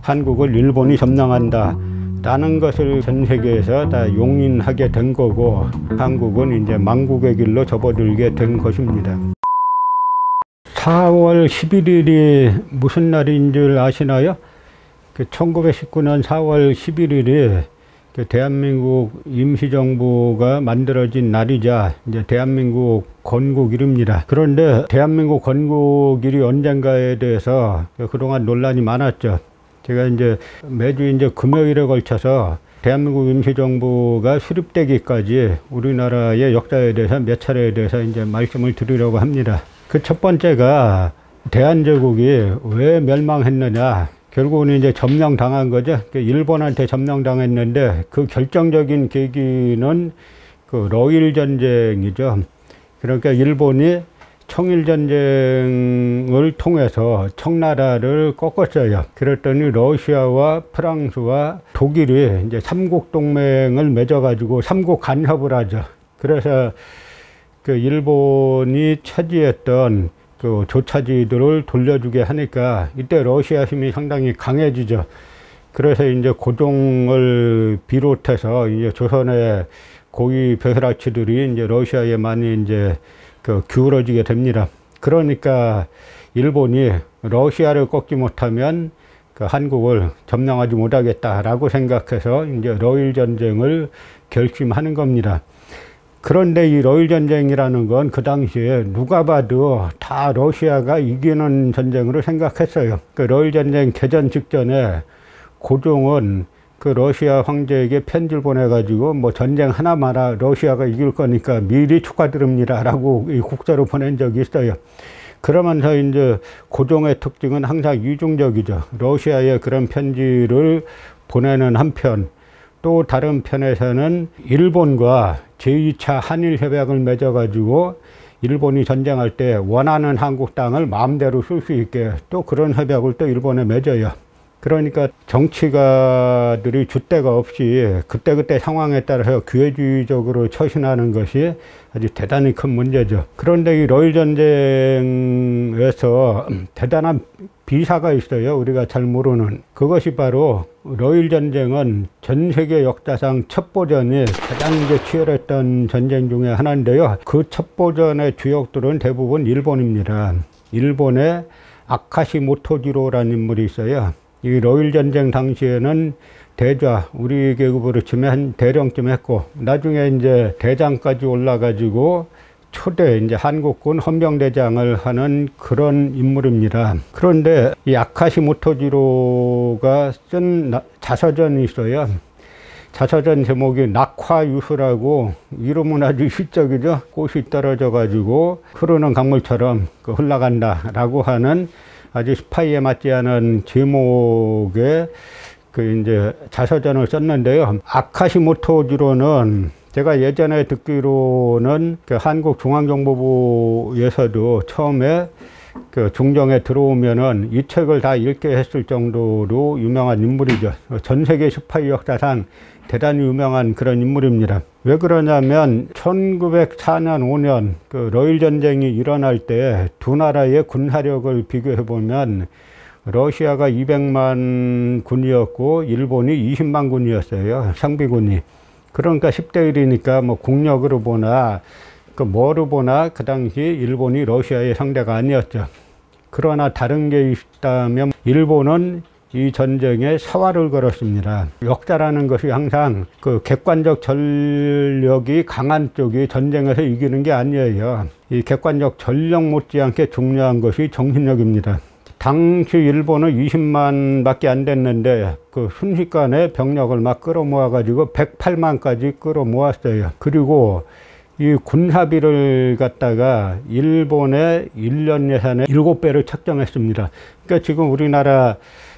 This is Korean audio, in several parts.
한국을 일본이 점령한다 라는 것을 전 세계에서 다 용인하게 된 거고, 한국은 이제 망국의 길로 접어들게 된 것입니다. 4월 11일이 무슨 날인 줄 아시나요? 1919년 4월 11일이 대한민국 임시정부가 만들어진 날이자 이제 대한민국 건국일입니다. 그런데 대한민국 건국일이 언젠가에 대해서 그동안 논란이 많았죠. 제가 이제 매주 이제 금요일에 걸쳐서 대한민국 임시정부가 수립되기까지 우리나라의 역사에 대해서 몇 차례에 대해서 이제 말씀을 드리려고 합니다. 그 첫 번째가 대한제국이 왜 멸망했느냐. 결국은 이제 점령당한 거죠. 일본한테 점령당했는데 그 결정적인 계기는 그 러일 전쟁이죠. 그러니까 일본이 청일전쟁을 통해서 청나라를 꺾었어요. 그랬더니 러시아와 프랑스와 독일이 이제 삼국 동맹을 맺어가지고 삼국 간협을 하죠. 그래서 그 일본이 차지했던 그 조차지들을 돌려주게 하니까 이때 러시아 힘이 상당히 강해지죠. 그래서 이제 고종을 비롯해서 이제 조선의 고위 벼슬아치들이 이제 러시아에 많이 이제 그 기울어지게 됩니다. 그러니까 일본이 러시아를 꺾지 못하면 그 한국을 점령하지 못하겠다라고 생각해서 이제 러일 전쟁을 결심하는 겁니다. 그런데 이 러일 전쟁이라는 건 그 당시에 누가 봐도 다 러시아가 이기는 전쟁으로 생각했어요. 그 러일 전쟁 개전 직전에 고종은 그 러시아 황제에게 편지를 보내가지고 뭐 전쟁 하나 마라 러시아가 이길 거니까 미리 축하드립니다 라고 이 국서를 보낸 적이 있어요. 그러면서 이제 고종의 특징은 항상 이중적이죠. 러시아에 그런 편지를 보내는 한편, 또 다른 편에서는 일본과 제2차 한일협약을 맺어가지고 일본이 전쟁할 때 원하는 한국 땅을 마음대로 쓸 수 있게 또 그런 협약을 또 일본에 맺어요. 그러니까 정치가들이 줏대가 없이 그때그때 상황에 따라서 기회주의적으로 처신하는 것이 아주 대단히 큰 문제죠. 그런데 이 러일 전쟁에서 대단한 비사가 있어요. 우리가 잘 모르는. 그것이 바로 러일 전쟁은 전 세계 역사상 첩보전이 가장 이제 치열했던 전쟁 중에 하나인데요. 그 첩보전의 주역들은 대부분 일본입니다. 일본의 아카시 모토지로라는 인물이 있어요. 이 러일 전쟁 당시에는 대좌, 우리 계급으로 치면 한 대령쯤 했고, 나중에 이제 대장까지 올라가지고 초대 이제 한국군 헌병대장을 하는 그런 인물입니다. 그런데 이 아카시 모토지로가 쓴 자서전이 있어요. 자서전 제목이 낙화유수라고, 이름은 아주 시적이죠. 꽃이 떨어져 가지고 흐르는 강물처럼 흘러간다 라고 하는 아주 스파이에 맞지 않은 제목의 그 이제 자서전을 썼는데요. 아카시 모토지로는 제가 예전에 듣기로는 그 한국중앙정보부에서도 처음에 그 중정에 들어오면은 이 책을 다 읽게 했을 정도로 유명한 인물이죠. 전 세계 스파이 역사상 대단히 유명한 그런 인물입니다. 왜 그러냐면 1904년 5년 그 러일 전쟁이 일어날 때 두 나라의 군사력을 비교해 보면 러시아가 200만 군이었고 일본이 20만 군이었어요. 상비군이. 그러니까 10대 1이니까 뭐 국력으로 보나 그 뭐로 보나 그 당시 일본이 러시아의 상대가 아니었죠. 그러나 다른 게 있다면 일본은 이 전쟁에 사활을 걸었습니다. 역사라는 것이 항상 그 객관적 전력이 강한 쪽이 전쟁에서 이기는 게 아니에요. 이 객관적 전력 못지않게 중요한 것이 정신력입니다. 당시 일본은 20만 밖에 안 됐는데 그 순식간에 병력을 막 끌어모아 가지고 108만까지 끌어모았어요. 그리고 이 군사비를 갖다가 일본의 1년 예산의 7배를 책정했습니다. 그러니까 지금 우리나라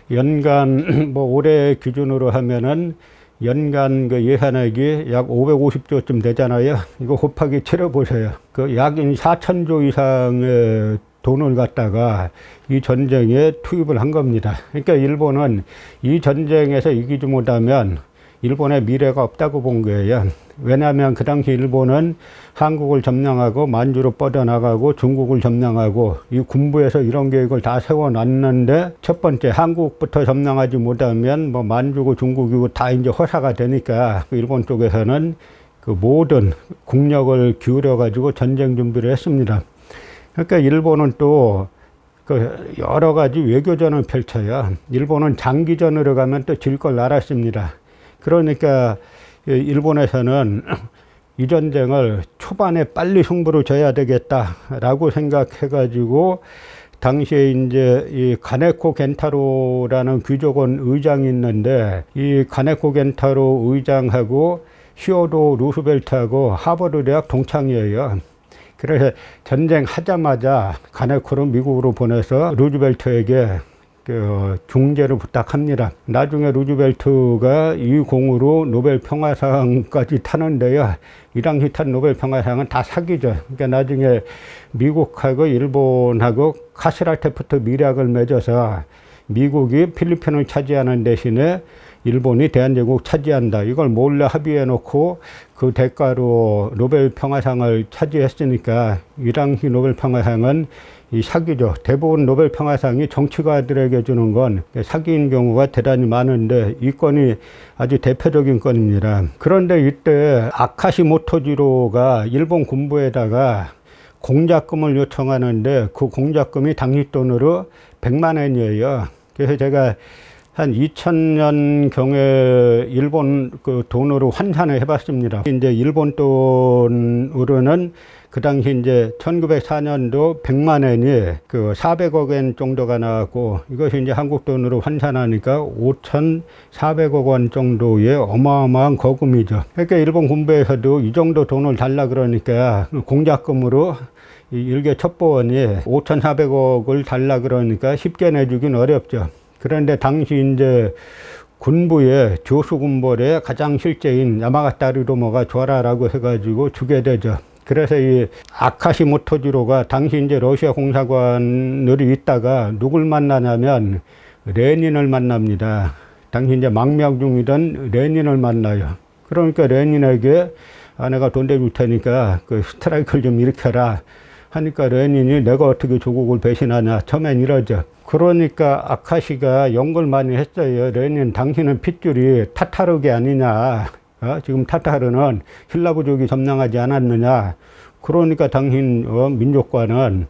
연간 뭐 올해 기준으로 하면은 연간 그 예산액이 약 550조쯤 되잖아요. 이거 곱하기 치러보세요. 그 약 4천조 이상의 돈을 갖다가 이 전쟁에 투입을 한 겁니다. 그러니까 일본은 이 전쟁에서 이기지 못하면 일본의 미래가 없다고 본 거예요. 왜냐하면 그 당시 일본은 한국을 점령하고 만주로 뻗어나가고 중국을 점령하고 이 군부에서 이런 계획을 다 세워놨는데, 첫 번째 한국부터 점령하지 못하면 뭐 만주고 중국이고 다 이제 허사가 되니까 일본 쪽에서는 그 모든 국력을 기울여 가지고 전쟁 준비를 했습니다. 그러니까 일본은 또 그 여러 가지 외교전을 펼쳐요. 일본은 장기전으로 가면 또 질 걸 알았습니다. 그러니까 일본에서는 이 전쟁을 초반에 빨리 승부를 줘야 되겠다라고 생각해 가지고, 당시에 이제 이 가네코 겐타로라는 귀족원 의장이 있는데, 이 가네코 겐타로 의장하고 히어도 루스벨트하고 하버드 대학 동창이에요. 그래서 전쟁 하자마자 가네코를 미국으로 보내서 루즈벨트에게 그 중재를 부탁합니다. 나중에 루즈벨트가 이 공으로 노벨 평화상까지 타는데요. 이 당시 탄 노벨 평화상은 다 사기죠. 그러니까 나중에 미국하고 일본하고 카시라테프트 밀약을 맺어서 미국이 필리핀을 차지하는 대신에 일본이 대한제국 차지한다, 이걸 몰래 합의해 놓고 그 대가로 노벨 평화상을 차지했으니까 이 당시 노벨 평화상은 이 사기죠. 대부분 노벨 평화상이 정치가들에게 주는 건 사기인 경우가 대단히 많은데, 이 건이 아주 대표적인 건입니다. 그런데 이때 아카시 모토지로가 일본 군부에다가 공작금을 요청하는데, 그 공작금이 당시 돈으로 100만 엔이에요. 그래서 제가 한 2000년 경에 일본 그 돈으로 환산을 해봤습니다. 이제 일본 돈으로는 그 당시 이제 1904년도 100만 엔이 그 400억 엔 정도가 나왔고, 이것이 이제 한국 돈으로 환산하니까 5,400억 원 정도의 어마어마한 거금이죠. 그러니까 일본 군부에서도 이 정도 돈을 달라 그러니까 공작금으로 이 일개 첩보원이 5,400억을 달라 그러니까 쉽게 내주긴 어렵죠. 그런데 당시 이제 군부의 조수군벌의 가장 실제인 야마가타 히로모가 줘라라고 해가지고 주게 되죠. 그래서 이 아카시 모토지로가 당시 이제 러시아 공사관으로 있다가 누굴 만나냐면 레닌을 만납니다. 당시 이제 망명 중이던 레닌을 만나요. 그러니까 레닌에게 내가 돈 대줄 테니까 그 스트라이크를 좀 일으켜라 하니까, 레닌이 내가 어떻게 조국을 배신하냐, 처음엔 이러죠. 그러니까 아카시가 연구를 많이 했어요. 레닌, 당신은 핏줄이 타타르게 아니냐, 지금 타타르는 신라부족이 점령하지 않았느냐, 그러니까 당신 민족과는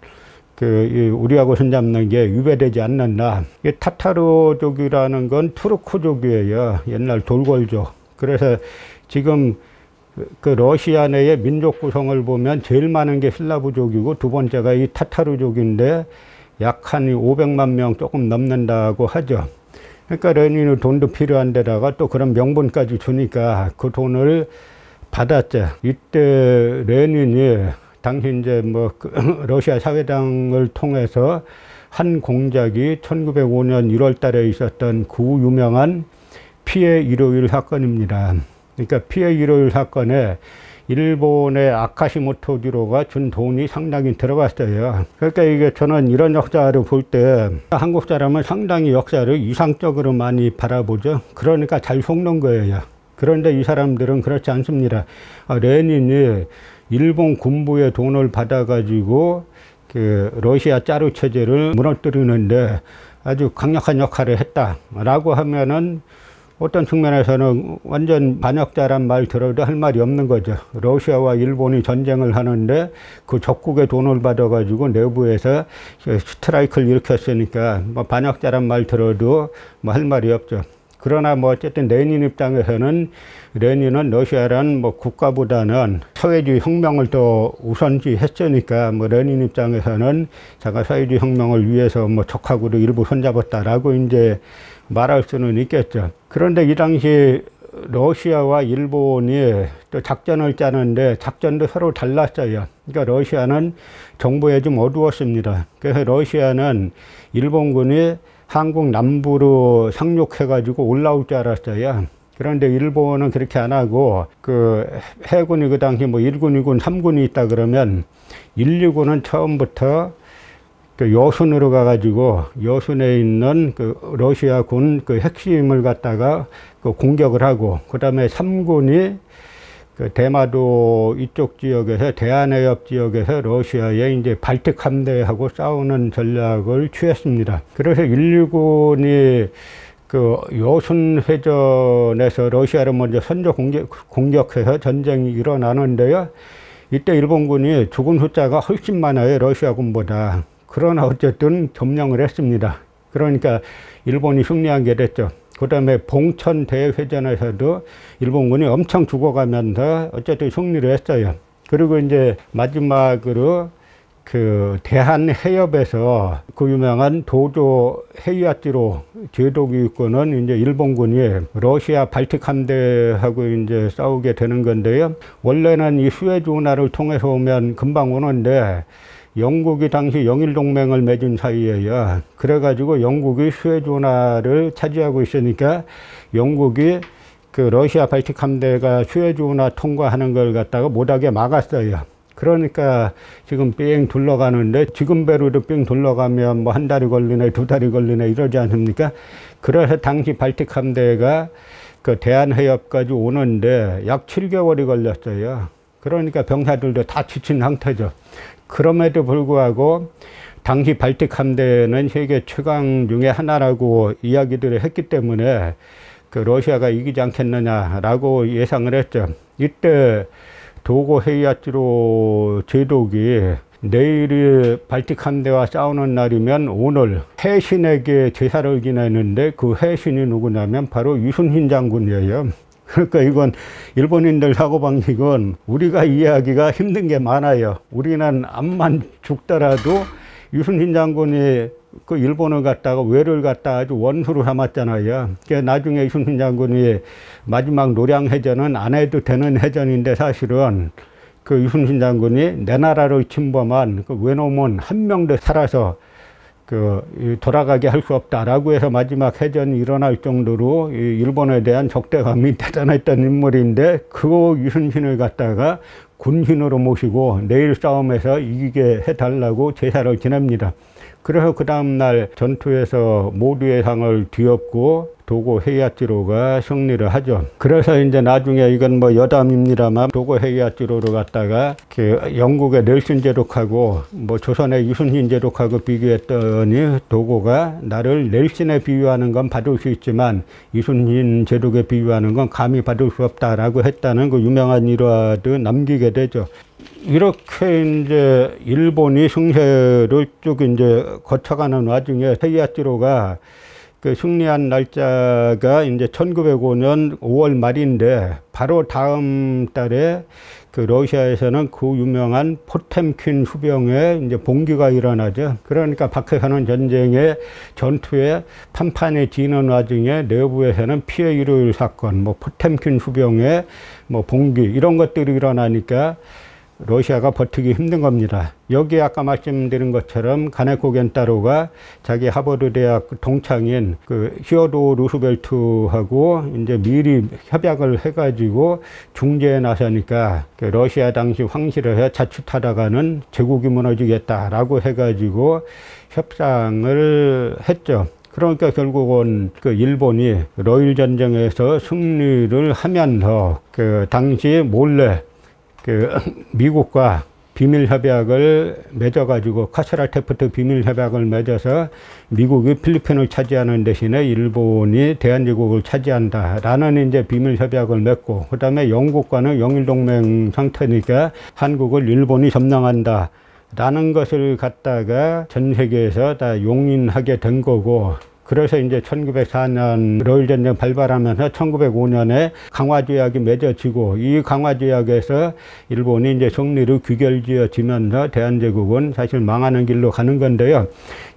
우리하고 손잡는 게 유배되지 않는다. 타타르족이라는 건 투르크족이에요. 옛날 돌궐족. 그래서 지금 그 러시아 내의 민족 구성을 보면 제일 많은 게 슬라브족이고, 두 번째가 이 타타르족인데 약 한 500만 명 조금 넘는다고 하죠. 그러니까 레닌은 돈도 필요한 데다가 또 그런 명분까지 주니까 그 돈을 받았죠. 이때 레닌이 당시 이제 뭐 러시아 사회당을 통해서 한 공작이 1905년 1월 달에 있었던 그 유명한 피해 일요일 사건입니다. 그러니까 피해 일요일 사건에 일본의 아카시 모토지로가 준 돈이 상당히 들어갔어요. 그러니까 이게 저는 이런 역사를 볼 때 한국 사람은 상당히 역사를 이상적으로 많이 바라보죠. 그러니까 잘 속는 거예요. 그런데 이 사람들은 그렇지 않습니다. 레닌이 일본 군부의 돈을 받아가지고 그 러시아 짜르 체제를 무너뜨리는데 아주 강력한 역할을 했다라고 하면은, 어떤 측면에서는 완전 반역자란 말 들어도 할 말이 없는 거죠. 러시아와 일본이 전쟁을 하는데 그 적국의 돈을 받아가지고 내부에서 스트라이크를 일으켰으니까 뭐 반역자란 말 들어도 뭐 할 말이 없죠. 그러나 뭐 어쨌든 레닌 입장에서는, 레닌은 러시아란 뭐 국가보다는 사회주의 혁명을 더 우선시 했으니까, 뭐 레닌 입장에서는 자가 사회주의 혁명을 위해서 뭐 적하고도 일부 손잡았다라고 이제 말할 수는 있겠죠. 그런데 이 당시 러시아와 일본이 또 작전을 짜는데 작전도 서로 달랐어요. 그러니까 러시아는 정보에 좀 어두웠습니다. 그래서 러시아는 일본군이 한국 남부로 상륙해가지고 올라올 줄 알았어요. 그런데 일본은 그렇게 안 하고, 그 해군이 그 당시 뭐 1군, 2군, 3군이 있다 그러면 1, 2군은 처음부터 그 여순으로 가가지고 여순에 있는 그 러시아군 그 핵심을 갖다가 그 공격을 하고, 그 다음에 3군이 그 대마도 이쪽 지역에서, 대한해협 지역에서 러시아의 이제 발틱 함대하고 싸우는 전략을 취했습니다. 그래서 119군이 그 여순 회전에서 러시아를 먼저 선제 공격해서 전쟁이 일어나는데요. 이때 일본군이 죽은 숫자가 훨씬 많아요, 러시아군보다. 그러나 어쨌든 점령을 했습니다. 그러니까 일본이 승리한 게 됐죠. 그 다음에 봉천 대회전에서도 일본군이 엄청 죽어가면서 어쨌든 승리를 했어요. 그리고 이제 마지막으로 그 대한해협에서 그 유명한 도조 헤이아치로 제도기권은 이제 일본군이 러시아 발틱 함대하고 이제 싸우게 되는 건데요. 원래는 이 수에즈 운하를 통해서 오면 금방 오는데 영국이 당시 영일동맹을 맺은 사이에요. 그래가지고 영국이 수에즈 운하를 차지하고 있으니까 영국이 그 러시아 발틱 함대가 수에즈 운하 통과하는 걸 갖다가 못하게 막았어요. 그러니까 지금 삥 둘러가는데, 지금 배로도 삥 둘러가면 뭐 한 달이 걸리네, 두 달이 걸리네 이러지 않습니까? 그래서 당시 발틱 함대가 그 대한해협까지 오는데 약 7개월이 걸렸어요. 그러니까 병사들도 다 지친 상태죠. 그럼에도 불구하고 당시 발틱 함대는 세계 최강 중에 하나라고 이야기들을 했기 때문에 그 러시아가 이기지 않겠느냐라고 예상을 했죠. 이때 도고 헤이아치로 제독이 내일이 발틱 함대와 싸우는 날이면 오늘 해신에게 제사를 지내는데, 그 해신이 누구냐면 바로 유순신 장군이에요. 그러니까 이건 일본인들 사고방식은 우리가 이해하기가 힘든 게 많아요. 우리는 암만 죽더라도 유순신 장군이 그 일본을 갖다가 외를 갖다 아주 원수로 삼았잖아요. 그러니까 나중에 유순신 장군이 마지막 노량해전은 안 해도 되는 해전인데, 사실은 그 유순신 장군이 내 나라를 침범한 그 외놈은 한 명도 살아서 그 돌아가게 할 수 없다라고 해서 마지막 해전이 일어날 정도로 일본에 대한 적대감이 대단했던 인물인데, 그 유순신을 갖다가 군신으로 모시고 내일 싸움에서 이기게 해달라고 제사를 지냅니다. 그래서 그 다음날 전투에서 모두의 상을 뒤엎고 도고 헤이아치로가 승리를 하죠. 그래서 이제 나중에 이건 뭐 여담입니다만, 도고 헤이아치로를 갖다가 그 영국의 넬슨 제독하고 뭐 조선의 유순신 제독하고 비교했더니, 도고가 나를 넬슨에 비유하는 건 받을 수 있지만 유순신 제독에 비유하는 건 감히 받을 수 없다라고 했다는 그 유명한 일화도 남기게 되죠. 이렇게 이제 일본이 승세를 쭉 이제 거쳐가는 와중에 헤이아치로가 그 승리한 날짜가 이제 1905년 5월 말인데, 바로 다음 달에 그 러시아에서는 그 유명한 포템킨 수병의 이제 봉기가 일어나죠. 그러니까 밖에서는 전쟁의 전투에 판판이 지는 와중에 내부에서는 피해 일을 사건, 뭐 포템킨 수병의 뭐 봉기 이런 것들이 일어나니까 러시아가 버티기 힘든 겁니다. 여기 아까 말씀드린 것처럼 가네코 겐타로가 자기 하버드 대학 동창인 그 히어도 루스벨트하고 이제 미리 협약을 해가지고 중재에 나서니까 그 러시아 당시 황실에서 자칫하다가는 제국이 무너지겠다라고 해가지고 협상을 했죠. 그러니까 결국은 그 일본이 러일 전쟁에서 승리를 하면서 그 당시 몰래 그 미국과 비밀협약을 맺어가지고 카스라테프트 비밀협약을 맺어서 미국이 필리핀을 차지하는 대신에 일본이 대한제국을 차지한다라는 이제 비밀협약을 맺고, 그 다음에 영국과는 영일동맹 상태니까 한국을 일본이 점령한다라는 것을 갖다가 전 세계에서 다 용인하게 된 거고, 그래서 이제 1904년 러일전쟁 발발하면서 1905년에 강화조약이 맺어지고, 이 강화조약에서 일본이 이제 승리를 귀결지어지면서 대한제국은 사실 망하는 길로 가는 건데요.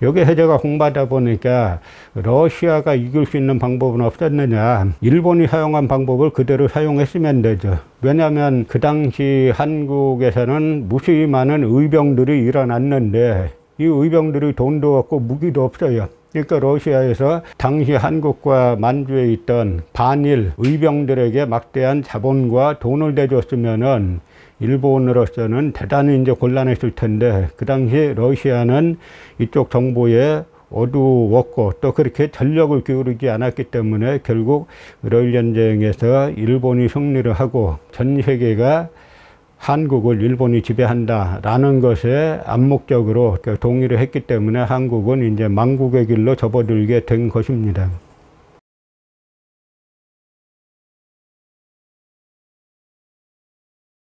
여기서 제가 공부하다 보니까 러시아가 이길 수 있는 방법은 없었느냐, 일본이 사용한 방법을 그대로 사용했으면 되죠. 왜냐하면 그 당시 한국에서는 무수히 많은 의병들이 일어났는데, 이 의병들이 돈도 없고 무기도 없어요. 그러니까 러시아에서 당시 한국과 만주에 있던 반일 의병들에게 막대한 자본과 돈을 대줬으면은 일본으로서는 대단히 이제 곤란했을 텐데, 그 당시 러시아는 이쪽 정보에 어두웠고 또 그렇게 전력을 기울이지 않았기 때문에 결국 러일 전쟁에서 일본이 승리를 하고 전 세계가 한국을 일본이 지배한다라는 것에 암묵적으로 동의를 했기 때문에 한국은 이제 망국의 길로 접어들게 된 것입니다.